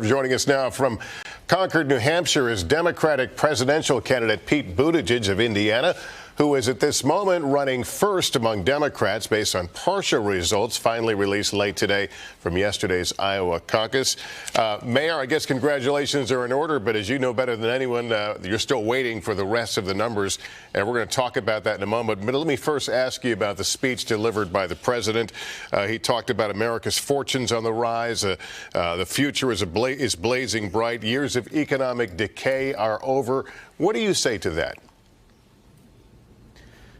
Joining us now from Concord, New Hampshire is Democratic presidential candidate Pete Buttigieg of Indiana, who is at this moment running first among Democrats based on partial results finally released late today from yesterday's Iowa caucus. Mayor, I guess congratulations are in order, but as you know better than anyone, you're still waiting for the rest of the numbers, and we're going to talk about that in a moment. But let me first ask you about the speech delivered by the president. He talked about America's fortunes on the rise. The future is blazing bright. Years of economic decay are over. What do you say to that?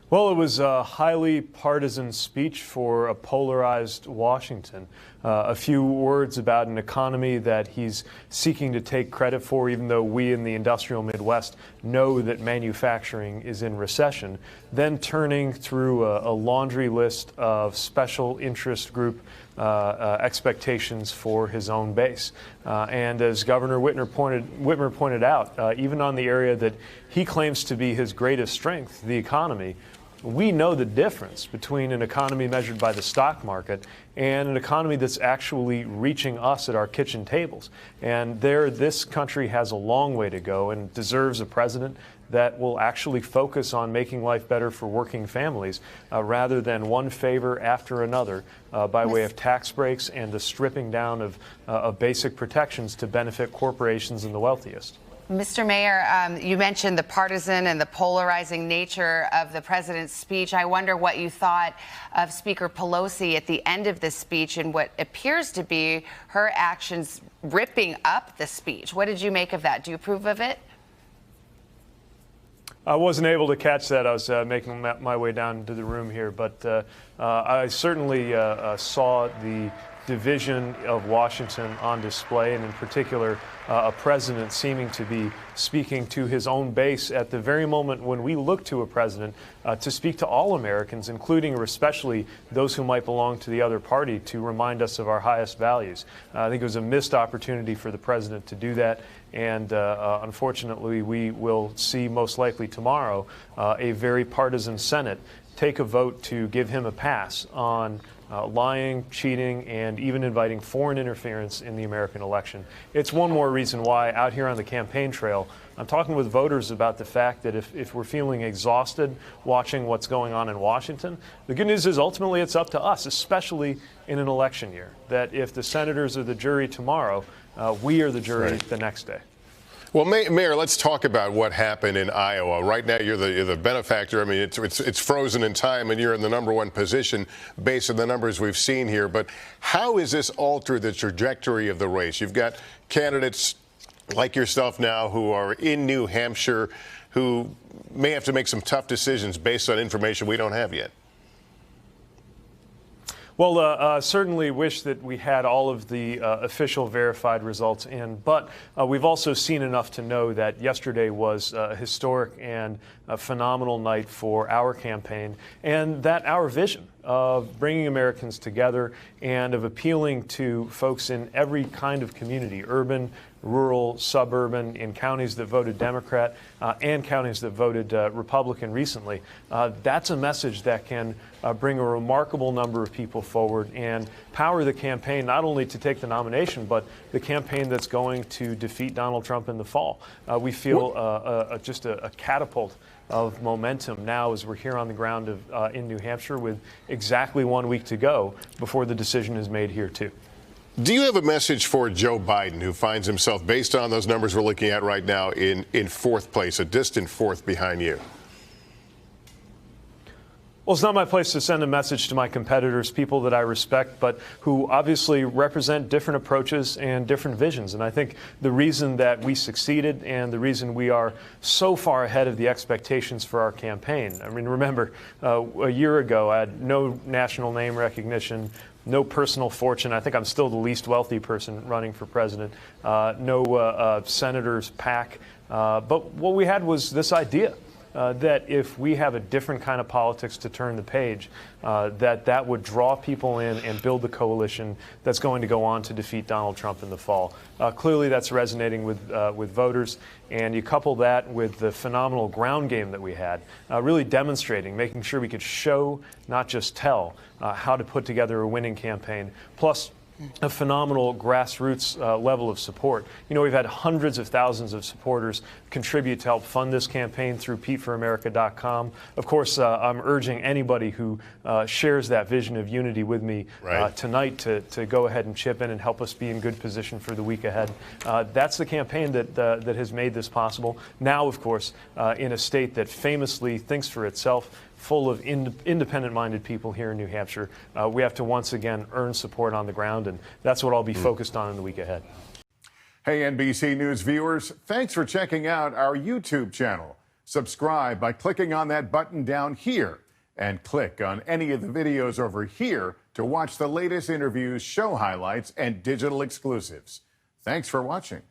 Well, it was a highly partisan speech for a polarized Washington. A few words about an economy that he's seeking to take credit for, even though we in the industrial Midwest know that manufacturing is in recession. Then turning through a laundry list of special interest group expectations for his own base. And as Governor Whitmer pointed out, even on the area that he claims to be his greatest strength, the economy, we know the difference between an economy measured by the stock market and an economy that's actually reaching us at our kitchen tables. And this country has a long way to go and deserves a president that will actually focus on making life better for working families rather than one favor after another by way of tax breaks and the stripping down of basic protections to benefit corporations and the wealthiest. Mr. Mayor, you mentioned the partisan and the polarizing nature of the president's speech. I wonder what you thought of Speaker Pelosi at the end of the speech and what appears to be her actions ripping up the speech. What did you make of that? Do you approve of it? I wasn't able to catch that. I was making my way down to the room here, but I certainly saw the division of Washington on display, and in particular, a president seeming to be speaking to his own base at the very moment when we look to a president to speak to all Americans, including or especially those who might belong to the other party, to remind us of our highest values. I think it was a missed opportunity for the president to do that, and unfortunately, we will see most likely tomorrow a very partisan Senate take a vote to give him a pass on lying, cheating, and even inviting foreign interference in the American election. It's one more reason why out here on the campaign trail, I'm talking with voters about the fact that if we're feeling exhausted watching what's going on in Washington, the good news is ultimately it's up to us, especially in an election year, that if the senators are the jury tomorrow, we are the jury the next day. Well, Mayor, let's talk about what happened in Iowa. Right now, you're the benefactor. I mean, it's frozen in time, and you're in the #1 position based on the numbers we've seen here. But how has this altered the trajectory of the race? You've got candidates like yourself now who are in New Hampshire who may have to make some tough decisions based on information we don't have yet. Well, certainly wish that we had all of the official verified results in, but we've also seen enough to know that yesterday was a historic and a phenomenal night for our campaign, and that our vision of bringing Americans together and of appealing to folks in every kind of community, urban, rural, suburban, in counties that voted Democrat and counties that voted Republican recently. That's a message that can bring a remarkable number of people forward and power the campaign not only to take the nomination, but the campaign that's going to defeat Donald Trump in the fall. We feel just a catapult of momentum now as we're here on the ground in New Hampshire with exactly 1 week to go before the decision is made here, too. Do you have a message for Joe Biden, who finds himself, based on those numbers we're looking at right now, in fourth place, a distant fourth behind you? Well, it's not my place to send a message to my competitors, people that I respect, but who obviously represent different approaches and different visions. And I think the reason that we succeeded and the reason we are so far ahead of the expectations for our campaign. I mean, remember, a year ago, I had no national name recognition, no personal fortune. I think I'm still the least wealthy person running for president. No senator's PAC. But what we had was this idea that if we have a different kind of politics to turn the page, that would draw people in and build the coalition that's going to go on to defeat Donald Trump in the fall. Clearly, that's resonating with voters, and you couple that with the phenomenal ground game that we had, really demonstrating, making sure we could show, not just tell, how to put together a winning campaign, plus a phenomenal grassroots level of support. You know, we've had hundreds of thousands of supporters contribute to help fund this campaign through PeteForAmerica.com. Of course, I'm urging anybody who shares that vision of unity with me tonight to go ahead and chip in and help us be in good position for the week ahead. That's the campaign that has made this possible. Now, of course, in a state that famously thinks for itself, full of independent-minded people here in New Hampshire, we have to once again earn support on the ground, and that's what I'll be focused on in the week ahead. Hey, NBC News viewers, thanks for checking out our YouTube channel. Subscribe by clicking on that button down here, and click on any of the videos over here to watch the latest interviews, show highlights, and digital exclusives. Thanks for watching.